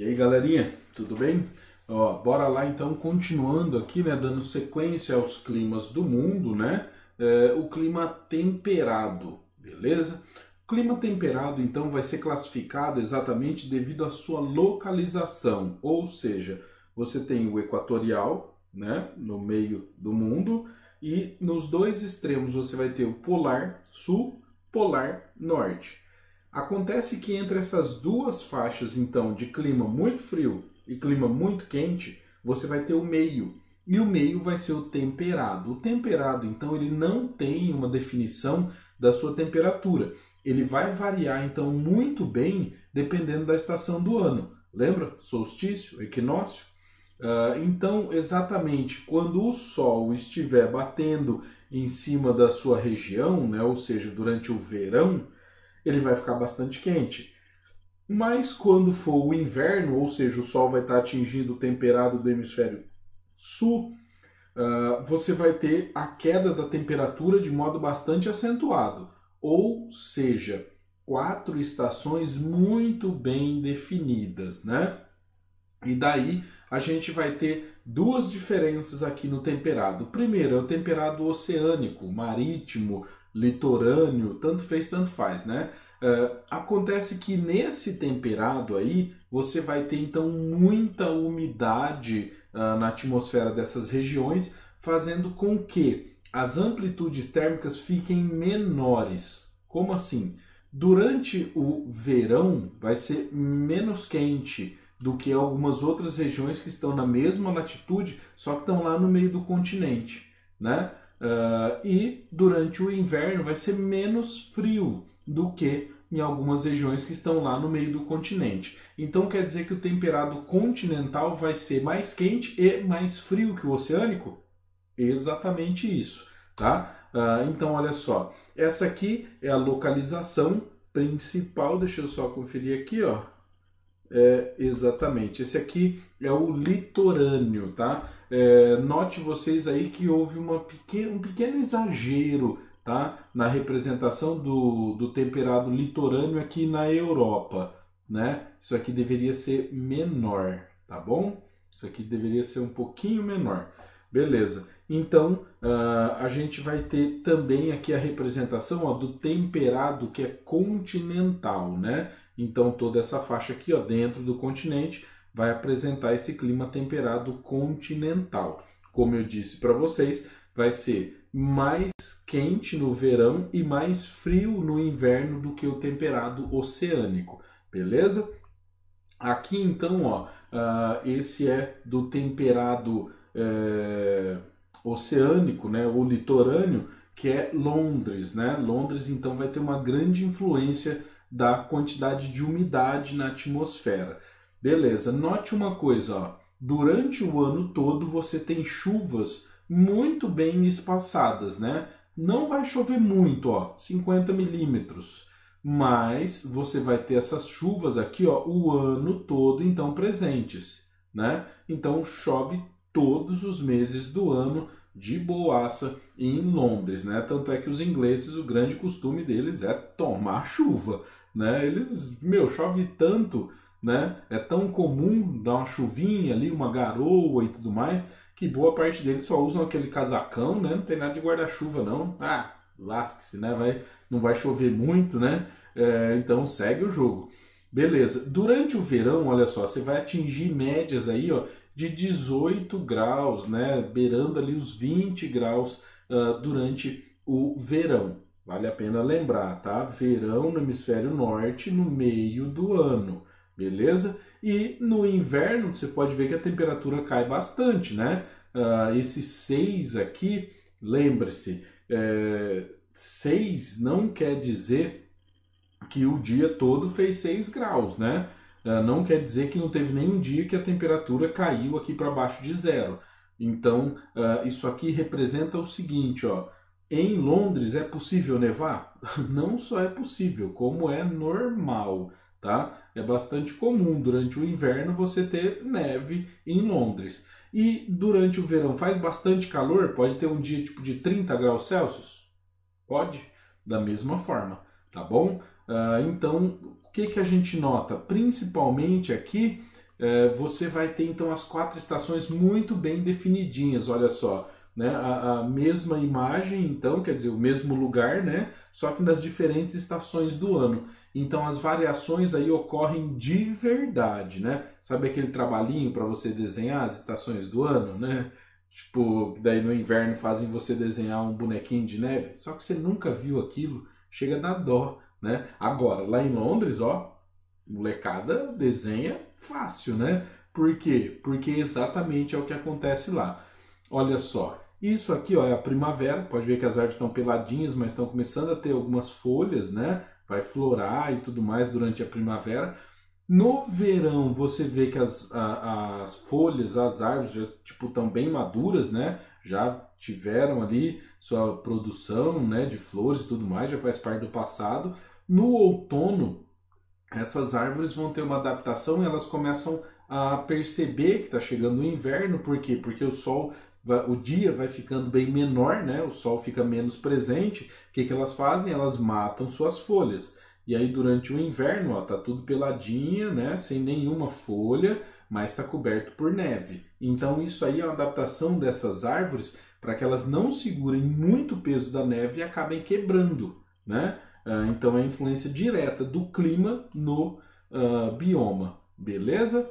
E aí, galerinha, tudo bem? Ó, bora lá então, continuando aqui, né, dando sequência aos climas do mundo, né? O clima temperado, beleza? O clima temperado, então, vai ser classificado exatamente devido à sua localização, ou seja, você tem o equatorial, né, no meio do mundo, e nos dois extremos você vai ter o polar sul, polar norte. Acontece que entre essas duas faixas, então, de clima muito frio e clima muito quente, você vai ter o meio. E o meio vai ser o temperado. O temperado, então, ele não tem uma definição da sua temperatura. Ele vai variar, então, muito bem dependendo da estação do ano. Lembra? Solstício, equinócio. Então, exatamente quando o Sol estiver batendo em cima da sua região, né, ou seja, durante o verão, ele vai ficar bastante quente. Mas quando for o inverno, ou seja, o Sol vai estar atingindo o temperado do hemisfério sul, você vai ter a queda da temperatura de modo bastante acentuado. Ou seja, 4 estações muito bem definidas, né? E daí a gente vai ter duas diferenças aqui no temperado. O primeiro é o temperado oceânico, marítimo, litorâneo, tanto fez, tanto faz, né? Acontece que nesse temperado aí, você vai ter então muita umidade na atmosfera dessas regiões, fazendo com que as amplitudes térmicas fiquem menores. Como assim? Durante o verão vai ser menos quente do que algumas outras regiões que estão na mesma latitude, só que estão lá no meio do continente, né? E durante o inverno vai ser menos frio do que em algumas regiões que estão lá no meio do continente. Então quer dizer que o temperado continental vai ser mais quente e mais frio que o oceânico? Exatamente isso, tá? Então olha só, essa aqui é a localização principal, deixa eu só conferir aqui, ó. Exatamente, esse aqui é o litorâneo, tá? Note vocês aí que houve um pequeno exagero, tá? Na representação do temperado litorâneo aqui na Europa, né? Isso aqui deveria ser menor, tá bom? Isso aqui deveria ser um pouquinho menor. Beleza, então a gente vai ter também aqui a representação, ó, do temperado que é continental, né? Então toda essa faixa aqui, ó, dentro do continente vai apresentar esse clima temperado continental. Como eu disse para vocês, vai ser mais quente no verão e mais frio no inverno do que o temperado oceânico, beleza? Aqui então, ó, esse é do temperado oceânico, né, ou litorâneo, que é Londres, né? Londres então vai ter uma grande influência da quantidade de umidade na atmosfera. Beleza, note uma coisa, ó. Durante o ano todo você tem chuvas muito bem espaçadas, né? Não vai chover muito, ó, 50 milímetros, mas você vai ter essas chuvas aqui, ó, o ano todo então presentes, né? Então chove todos os meses do ano de boaça em Londres, né? Tanto é que os ingleses, o grande costume deles é tomar chuva, né? Eles, chove tanto, né? É tão comum dar uma chuvinha ali, uma garoa e tudo mais, que boa parte deles só usam aquele casacão, né? Não tem nada de guarda-chuva, não. Lasque-se, né? Não vai chover muito, né? Então segue o jogo. Beleza. Durante o verão, olha só, você vai atingir médias aí, ó, de 18 graus, né? Beirando ali os 20 graus durante o verão. Vale a pena lembrar, tá? Verão no hemisfério norte no meio do ano, beleza? E no inverno você pode ver que a temperatura cai bastante, né? Esse 6 aqui, lembre-se, 6 não quer dizer que o dia todo fez 6 graus, né? Não quer dizer que não teve nenhum dia que a temperatura caiu aqui para baixo de zero. Então, isso aqui representa o seguinte, ó. Em Londres é possível nevar? Não só é possível, como é normal, tá? É bastante comum durante o inverno você ter neve em Londres. E durante o verão faz bastante calor? Pode ter um dia tipo de 30 graus Celsius? Pode, da mesma forma, tá bom? Então, o que a gente nota? Principalmente aqui você vai ter então as 4 estações muito bem definidinhas, olha só. Né, a mesma imagem, então, quer dizer, o mesmo lugar, né, só que nas diferentes estações do ano. Então as variações aí ocorrem de verdade, né? Sabe aquele trabalhinho para você desenhar as estações do ano, né? Tipo, daí no inverno fazem você desenhar um bonequinho de neve, só que você nunca viu aquilo, chega a dar dó, né? Agora, lá em Londres, ó, molecada desenha fácil, né? Por quê? Porque exatamente é o que acontece lá. Olha só, isso aqui ó, é a primavera, pode ver que as árvores estão peladinhas, mas estão começando a ter algumas folhas, né? Vai florar e tudo mais durante a primavera. No verão você vê que as folhas, as árvores já tipo, estão bem maduras, né? Já tiveram ali sua produção, né, de flores e tudo mais, já faz parte do passado. No outono, essas árvores vão ter uma adaptação e elas começam a perceber que está chegando o inverno. Por quê? Porque o dia vai ficando bem menor, né? O sol fica menos presente. O que elas fazem? Elas matam suas folhas. E aí durante o inverno, ó, tá tudo peladinha, né? Sem nenhuma folha, mas está coberto por neve. Então isso aí é uma adaptação dessas árvores para que elas não segurem muito peso da neve e acabem quebrando, né? Então é a influência direta do clima no bioma, beleza?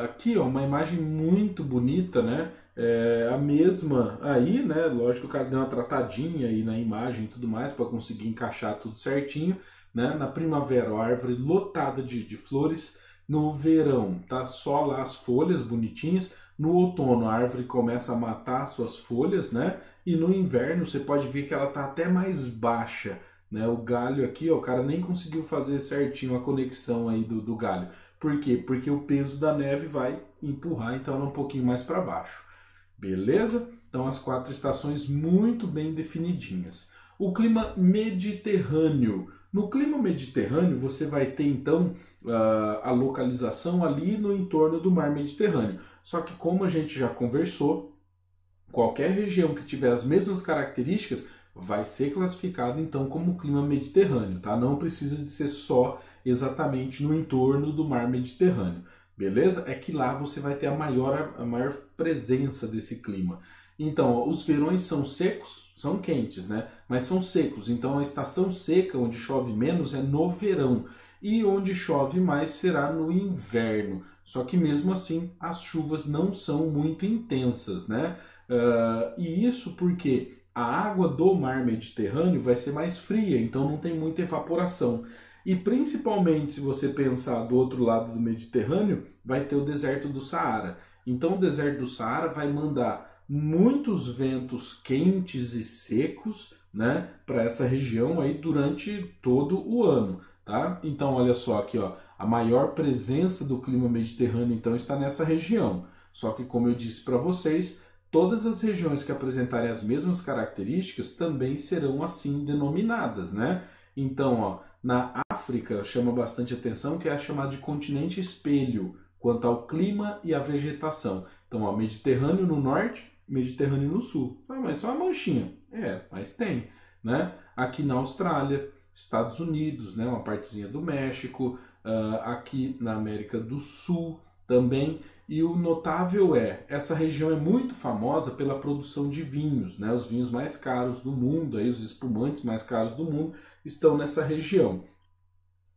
Aqui ó, uma imagem muito bonita, né? A mesma aí, né? Lógico que o cara deu uma tratadinha aí na imagem e tudo mais para conseguir encaixar tudo certinho, né? Na primavera, a árvore lotada de flores. No verão, tá só lá as folhas bonitinhas. No outono, a árvore começa a matar suas folhas, né? E no inverno, você pode ver que ela tá até mais baixa, né? O galho aqui, ó, o cara nem conseguiu fazer certinho a conexão aí do galho. Por quê? Porque o peso da neve vai empurrar então ela um pouquinho mais para baixo. Beleza? Então as 4 estações muito bem definidinhas. O clima mediterrâneo. No clima mediterrâneo você vai ter então a localização ali no entorno do mar Mediterrâneo. Só que como a gente já conversou, qualquer região que tiver as mesmas características vai ser classificado então como clima mediterrâneo, tá? Não precisa de ser só exatamente no entorno do mar Mediterrâneo, beleza? É que lá você vai ter a maior presença desse clima. Então, ó, os verões são secos, são quentes, né? Mas são secos, então a estação seca, onde chove menos, é no verão. E onde chove mais será no inverno. Só que mesmo assim, as chuvas não são muito intensas, né? E isso porque a água do mar Mediterrâneo vai ser mais fria, então não tem muita evaporação. E principalmente se você pensar do outro lado do Mediterrâneo, vai ter o deserto do Saara. Então o deserto do Saara vai mandar muitos ventos quentes e secos, né, para essa região aí durante todo o ano, tá? Então olha só aqui, ó, a maior presença do clima mediterrâneo então está nessa região. Só que como eu disse para vocês, todas as regiões que apresentarem as mesmas características também serão assim denominadas, né? Então, ó, na África chama bastante atenção que é a chamada de continente espelho quanto ao clima e à vegetação. Então, ó, Mediterrâneo no norte, Mediterrâneo no sul. Mas só uma manchinha. Mas tem, né? Aqui na Austrália, Estados Unidos, né? Uma partezinha do México, aqui na América do Sul também. E o notável essa região é muito famosa pela produção de vinhos, né? Os vinhos mais caros do mundo, aí, os espumantes mais caros do mundo estão nessa região.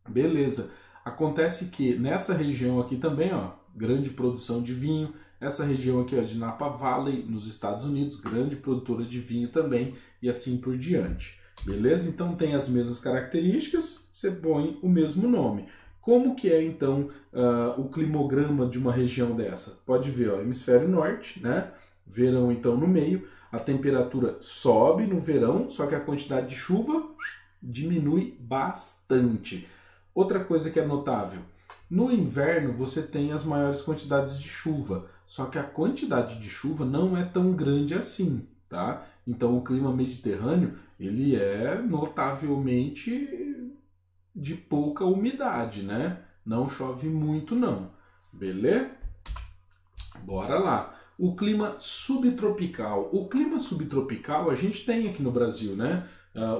Beleza. Acontece que nessa região aqui também, ó, grande produção de vinho. Essa região aqui, ó, de Napa Valley, nos Estados Unidos, grande produtora de vinho também, e assim por diante. Beleza? Então tem as mesmas características, você põe o mesmo nome. Como que é então o climograma de uma região dessa? Pode ver, ó, hemisfério norte, né? Verão então no meio, a temperatura sobe no verão, só que a quantidade de chuva diminui bastante. Outra coisa que é notável, no inverno você tem as maiores quantidades de chuva, só que a quantidade de chuva não é tão grande assim, tá? Então o clima mediterrâneo, ele é notavelmente de pouca umidade, né? Não chove muito não, beleza? Bora lá. O clima subtropical. O clima subtropical a gente tem aqui no Brasil, né?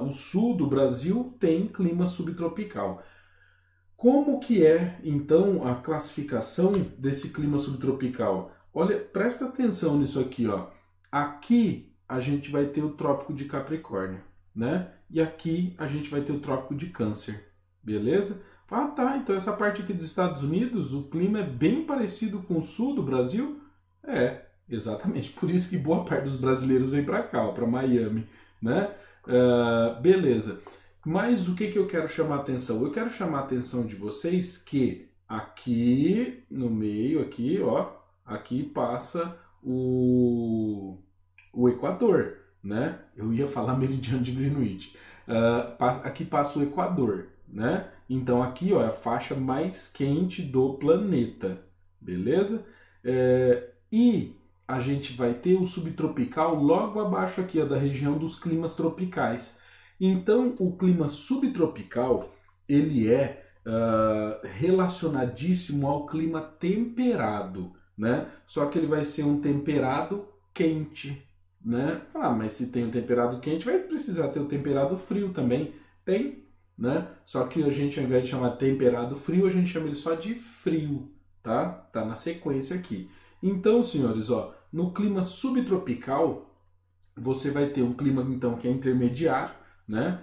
O sul do Brasil tem clima subtropical. Como que é, então, a classificação desse clima subtropical? Olha, presta atenção nisso aqui, ó. Aqui a gente vai ter o Trópico de Capricórnio, né? E aqui a gente vai ter o Trópico de Câncer, beleza? Ah, tá, então essa parte aqui dos Estados Unidos, o clima é bem parecido com o sul do Brasil? É, exatamente, por isso que boa parte dos brasileiros vem para cá, para Miami, né? Beleza. Mas o que eu quero chamar a atenção? Eu quero chamar a atenção de vocês que aqui no meio, aqui, ó, aqui passa o Equador, né? Eu ia falar meridiano de Greenwich. Aqui passa o Equador, né? Então aqui, ó, é a faixa mais quente do planeta, beleza? E a gente vai ter o subtropical logo abaixo aqui, ó, da região dos climas tropicais. Então, o clima subtropical, ele é relacionadíssimo ao clima temperado, né? Só que ele vai ser um temperado quente, né? Ah, mas se tem um temperado quente, vai precisar ter o temperado frio também. Tem, né? Só que a gente, ao invés de chamar temperado frio, a gente chama ele só de frio, tá? Tá na sequência aqui. Então, senhores, ó, no clima subtropical, você vai ter um clima, então, que é intermediário, né?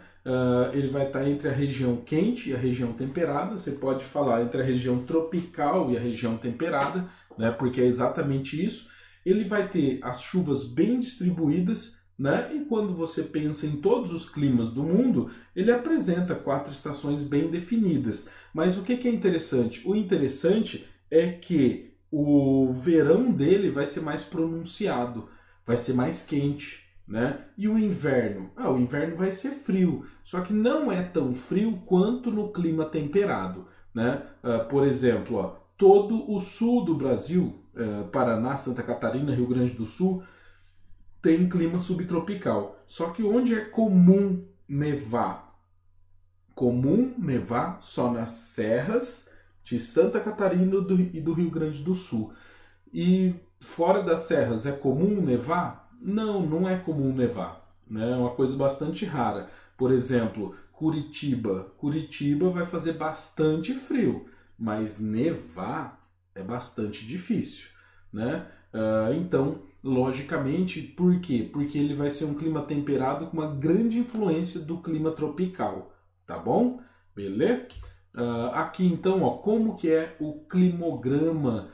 Ele vai estar entre a região quente e a região temperada. Você pode falar entre a região tropical e a região temperada, né? Porque é exatamente isso. Ele vai ter as chuvas bem distribuídas, né? E quando você pensa em todos os climas do mundo, ele apresenta 4 estações bem definidas. Mas o que é interessante? O interessante é que o verão dele vai ser mais pronunciado, vai ser mais quente, né? E o inverno? O inverno vai ser frio, só que não é tão frio quanto no clima temperado, né? Por exemplo, ó, todo o sul do Brasil, Paraná, Santa Catarina, Rio Grande do Sul, tem clima subtropical. Só que onde é comum nevar? Comum nevar só nas serras de Santa Catarina e do Rio Grande do Sul. E fora das serras é comum nevar? Não, não é comum nevar, né? É uma coisa bastante rara. Por exemplo, Curitiba. Curitiba vai fazer bastante frio, mas nevar é bastante difícil, né? Então, logicamente, por quê? Porque ele vai ser um clima temperado com uma grande influência do clima tropical, tá bom? Beleza? Aqui então, ó, como que é o climograma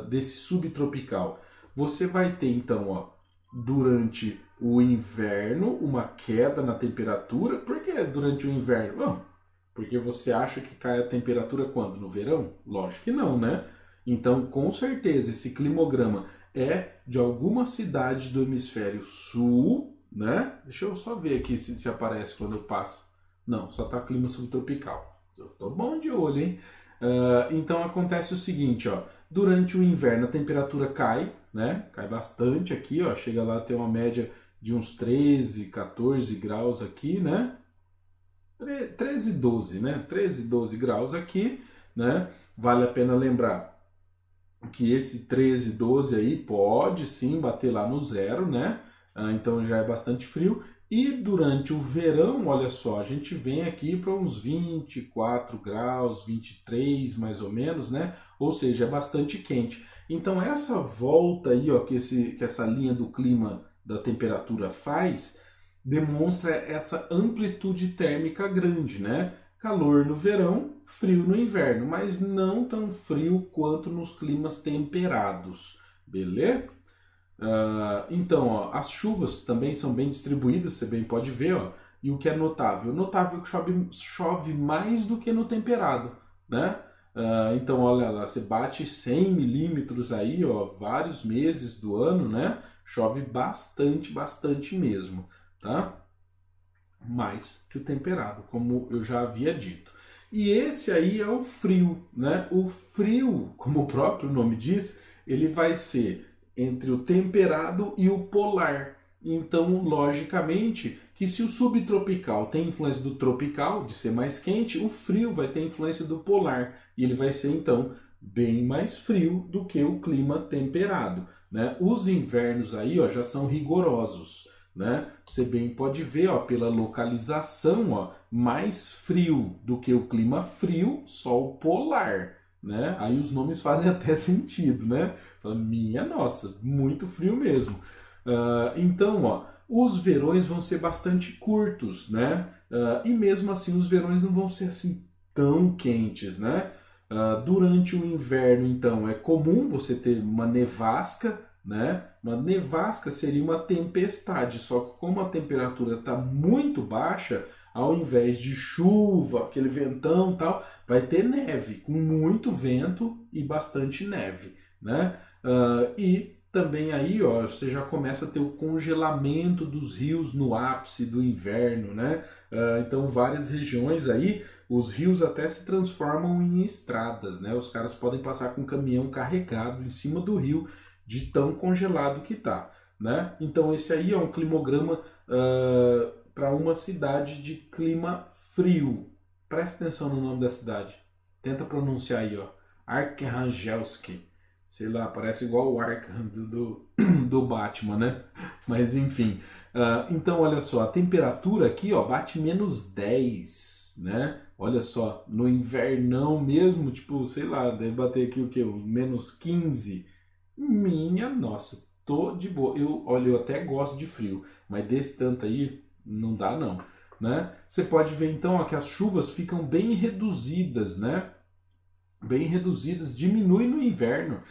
desse subtropical? Você vai ter então, ó, durante o inverno uma queda na temperatura. Por que durante o inverno? Bom, porque você acha que cai a temperatura quando? No verão? Lógico que não, né? Então, com certeza, esse climograma é de alguma cidade do hemisfério sul, né? Deixa eu só ver aqui se aparece quando eu passo. Não, só tá clima subtropical. Eu tô bom de olho, hein? Então acontece o seguinte, ó. Durante o inverno a temperatura cai, né? Cai bastante aqui, ó. Chega lá a ter uma média de uns 13, 14 graus aqui, né? 13, 12, né? 13, 12 graus aqui, né? Vale a pena lembrar que esse 13, 12 aí pode sim bater lá no zero, né? Então já é bastante frio. E durante o verão, olha só, a gente vem aqui para uns 24 graus, 23 mais ou menos, né? Ou seja, é bastante quente. Então essa volta aí, ó, que essa linha do clima da temperatura faz, demonstra essa amplitude térmica grande, né? Calor no verão, frio no inverno, mas não tão frio quanto nos climas temperados, beleza? Então, ó, as chuvas também são bem distribuídas, você bem pode ver, ó, e o que é notável? Notável que chove mais do que no temperado, né? Então, olha lá, você bate 100 milímetros aí, ó, vários meses do ano, né? Chove bastante, bastante mesmo, tá? Mais que o temperado, como eu já havia dito. E esse aí é o frio, né? O frio, como o próprio nome diz, ele vai ser entre o temperado e o polar. Então, logicamente, que se o subtropical tem influência do tropical, de ser mais quente, o frio vai ter influência do polar. E ele vai ser, então, bem mais frio do que o clima temperado, né? Os invernos aí, ó, já são rigorosos, né? Você bem pode ver, ó, pela localização, ó, mais frio do que o clima frio, só o polar, né? Aí os nomes fazem até sentido, né? Minha nossa, muito frio mesmo. Então, ó, os verões vão ser bastante curtos, né? E mesmo assim os verões não vão ser assim tão quentes, né? Durante o inverno, então, é comum você ter uma nevasca, né? Uma nevasca seria uma tempestade, só que como a temperatura está muito baixa, ao invés de chuva, aquele ventão e tal, vai ter neve, com muito vento e bastante neve, né? E também aí, ó, você já começa a ter o congelamento dos rios no ápice do inverno, né? Então, várias regiões aí, os rios até se transformam em estradas, né? Os caras podem passar com um caminhão carregado em cima do rio de tão congelado que tá, né? Então, esse aí é um climograma para uma cidade de clima frio. Presta atenção no nome da cidade. Tenta pronunciar aí, ó. Arkhangelsk. Sei lá, parece igual o Arkham do Batman, né? Mas enfim. Então, olha só, a temperatura aqui, ó, bate -10, né? Olha só, no invernão mesmo, tipo, sei lá, deve bater aqui o quê? -15. Minha nossa, tô de boa. Olha, eu até gosto de frio, mas desse tanto aí não dá não, né? Você pode ver então, ó, que as chuvas ficam bem reduzidas, né? Bem reduzidas, diminui no inverno.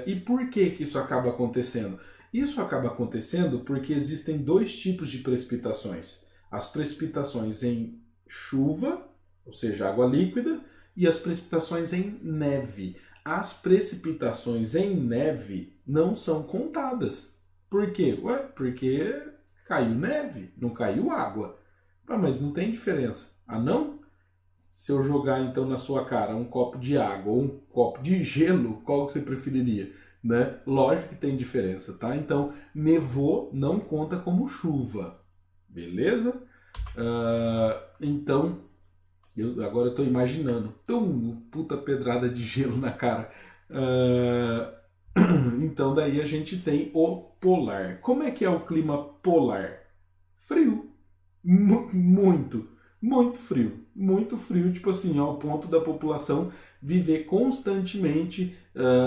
E por que isso acaba acontecendo? Isso acaba acontecendo porque existem dois tipos de precipitações. As precipitações em chuva, ou seja, água líquida, e as precipitações em neve. As precipitações em neve não são contadas. Por quê? Ué, porque caiu neve, não caiu água. Mas não tem diferença. Ah, não? Se eu jogar então na sua cara um copo de água ou um copo de gelo, qual que você preferiria? Né? Lógico que tem diferença, tá? Então, nevou não conta como chuva, beleza? Então, agora eu estou imaginando, puta pedrada de gelo na cara. Então, daí a gente tem o polar. Como é que é o clima polar? Frio. Muito frio. Muito frio, tipo assim, ao ponto da população viver constantemente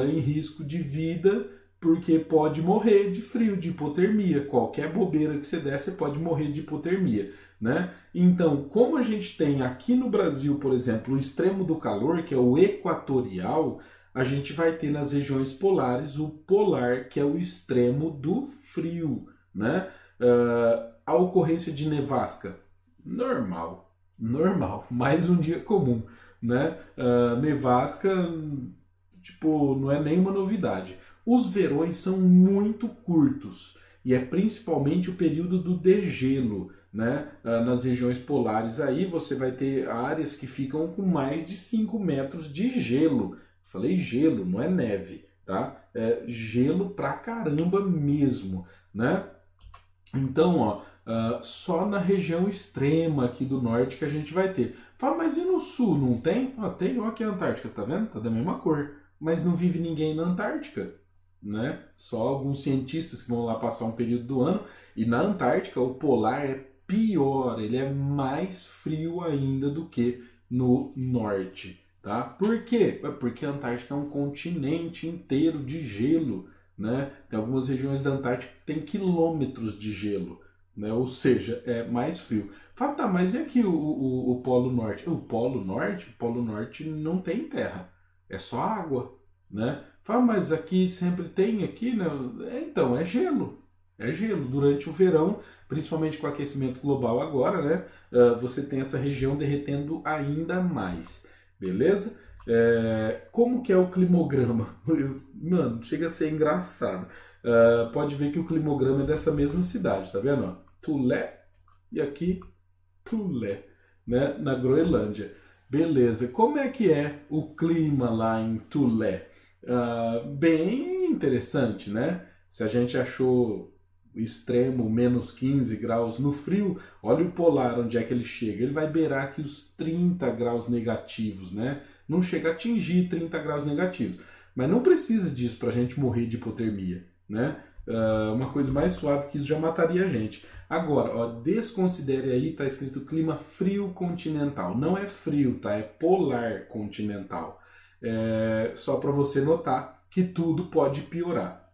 em risco de vida, porque pode morrer de frio, de hipotermia. Qualquer bobeira que você der, você pode morrer de hipotermia, né? Então, como a gente tem aqui no Brasil, por exemplo, o extremo do calor, que é o equatorial, a gente vai ter nas regiões polares o polar, que é o extremo do frio, né? A ocorrência de nevasca, normal, mais um dia comum, né? Nevasca, tipo, não é nenhuma novidade. Os verões são muito curtos e é principalmente o período do degelo, né? Nas regiões polares aí você vai ter áreas que ficam com mais de 5 metros de gelo. Falei gelo, não é neve, tá? É gelo pra caramba mesmo, né? Então, ó, só na região extrema aqui do norte que a gente vai ter. Fala, mas e no sul, não tem? Tem, ó, aqui a Antártica, tá vendo? Tá da mesma cor. Mas não vive ninguém na Antártica, né? Só alguns cientistas que vão lá passar um período do ano. E na Antártica, o polar é pior, ele é mais frio ainda do que no norte, tá? Por quê? Porque a Antártica é um continente inteiro de gelo, né? Tem algumas regiões da Antártica que tem quilômetros de gelo, né? Ou seja, é mais frio. Fala, tá, mas e aqui o Polo Norte? O Polo Norte não tem terra, é só água, né? Fala, mas aqui sempre tem, aqui, né? Então, é gelo. É gelo. Durante o verão, principalmente com o aquecimento global agora, né? Você tem essa região derretendo ainda mais, beleza? Como que é o climograma? Mano, chega a ser engraçado. Pode ver que o climograma é dessa mesma cidade, tá vendo? Ó? Tulé e aqui Tulé, né? Na Groenlândia. Beleza. Como é que é o clima lá em Tulé? Bem interessante, né? Se a gente achou o extremo -15 graus no frio, olha o polar, onde é que ele chega. Ele vai beirar aqui os 30 graus negativos, né? Não chega a atingir 30 graus negativos. Mas não precisa disso para a gente morrer de hipotermia, né? Uma coisa mais suave que isso já mataria a gente. Agora, ó, desconsidere aí, tá escrito clima frio continental. Não é frio, tá? É polar continental. Só para você notar que tudo pode piorar.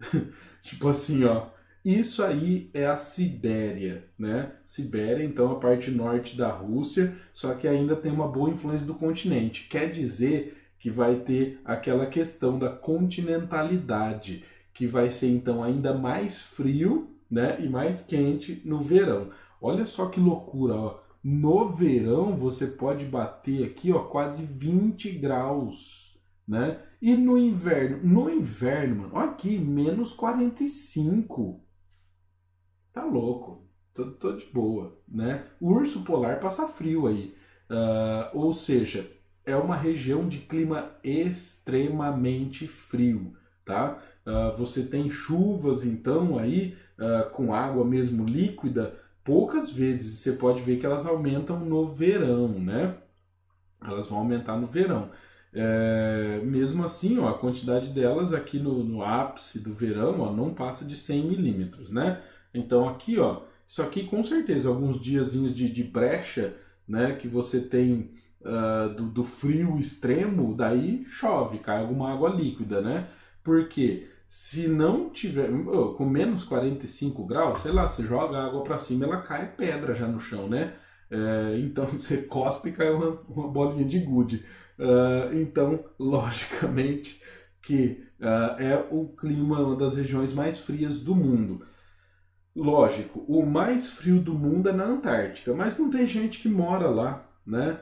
Tipo assim, ó. Isso aí é a Sibéria, né? Sibéria, então, a parte norte da Rússia, só que ainda tem uma boa influência do continente. Quer dizer que vai ter aquela questão da continentalidade, que vai ser, então, ainda mais frio, né? E mais quente no verão. Olha só que loucura, ó. No verão, você pode bater aqui, ó, quase 20 graus, né? E no inverno, mano, ó, aqui, menos 45. Tá louco, tô de boa, né? O urso polar passa frio aí, ou seja, é uma região de clima extremamente frio, tá? Você tem chuvas, então, aí, com água mesmo líquida, poucas vezes. Você pode ver que elas aumentam no verão, né? Elas vão aumentar no verão. Mesmo assim, ó, a quantidade delas aqui no ápice do verão, ó, não passa de 100 milímetros, né? Então aqui, ó, isso aqui com certeza, alguns diazinhos de brecha, né, que você tem do frio extremo, daí chove, cai alguma água líquida, né? Porque se não tiver, com menos 45 graus, sei lá, você joga a água para cima, ela cai pedra já no chão, né? Então você cospe e cai uma bolinha de gude. Então, logicamente que é o clima, uma das regiões mais frias do mundo. Lógico, o mais frio do mundo é na Antártica, mas não tem gente que mora lá, né?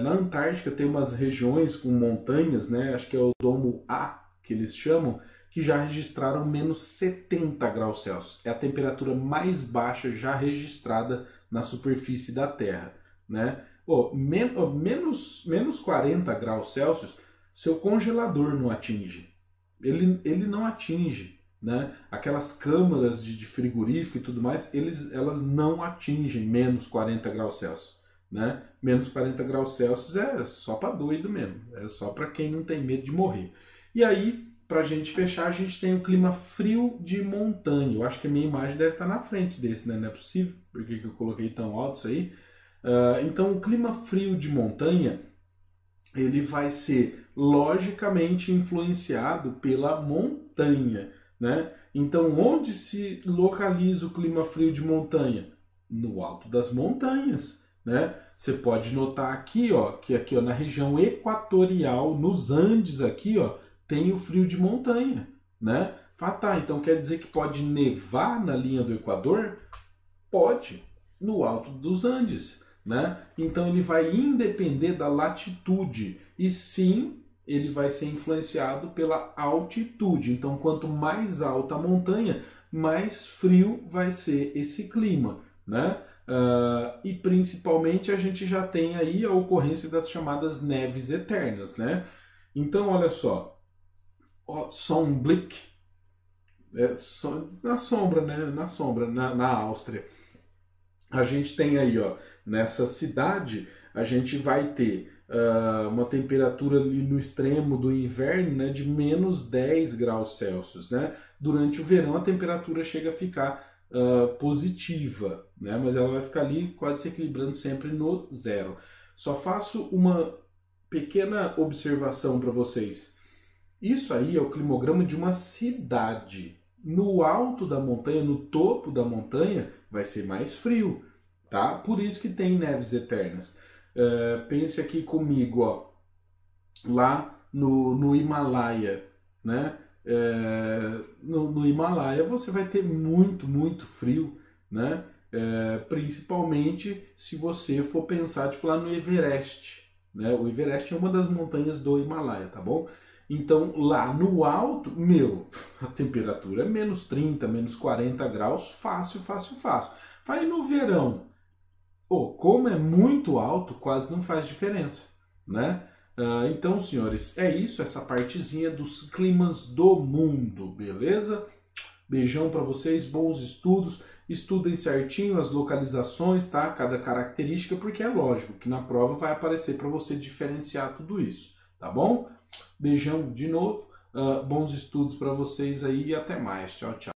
Na Antártica tem umas regiões com montanhas, né? Acho que é o domo A, que eles chamam, que já registraram menos 70 graus Celsius. É a temperatura mais baixa já registrada na superfície da Terra, né? Menos 40 graus Celsius, seu congelador não atinge. Ele não atinge, né? Aquelas câmaras de frigorífico e tudo mais, elas não atingem menos 40 graus Celsius, né? Menos 40 graus Celsius é só para doido mesmo, é só para quem não tem medo de morrer. E aí, para a gente fechar, a gente tem o clima frio de montanha. Eu acho que a minha imagem deve estar na frente desse, né? Não é possível, por que eu coloquei tão alto isso aí? Então, o clima frio de montanha, ele vai ser logicamente influenciado pela montanha, né? Então, onde se localiza o clima frio de montanha? No alto das montanhas, né? Você pode notar aqui, ó, que aqui, ó, na região equatorial, nos Andes aqui, ó, tem o frio de montanha, né? Tá, então quer dizer que pode nevar na linha do Equador? Pode, no alto dos Andes, né? Então ele vai independer da latitude e sim, ele vai ser influenciado pela altitude. Então, quanto mais alta a montanha, mais frio vai ser esse clima, né? E principalmente a gente já tem aí a ocorrência das chamadas neves eternas, né? Então, olha só, Sonnenblick, na sombra, né? Na Áustria. A gente tem aí, ó, nessa cidade, a gente vai ter uma temperatura ali no extremo do inverno, né, de menos 10 graus Celsius, né? Durante o verão a temperatura chega a ficar positiva, né? Mas ela vai ficar ali quase se equilibrando sempre no zero. Só faço uma pequena observação para vocês. Isso aí é o climograma de uma cidade. No alto da montanha, no topo da montanha, vai ser mais frio, tá? Por isso que tem neves eternas. Pense aqui comigo, ó, lá no Himalaia, né? No Himalaia você vai ter muito, muito frio, né? Principalmente se você for pensar tipo, lá no Everest, né? O Everest é uma das montanhas do Himalaia, tá bom? Então lá no alto, a temperatura é menos 30, menos 40 graus, fácil, fácil, fácil. Vai no verão, como é muito alto, quase não faz diferença, né? Então, senhores, é isso, essa partezinha dos climas do mundo, beleza? Beijão para vocês, bons estudos, estudem certinho as localizações, tá? Cada característica, porque é lógico que na prova vai aparecer para você diferenciar tudo isso, tá bom? Beijão de novo, bons estudos para vocês aí e até mais, tchau, tchau.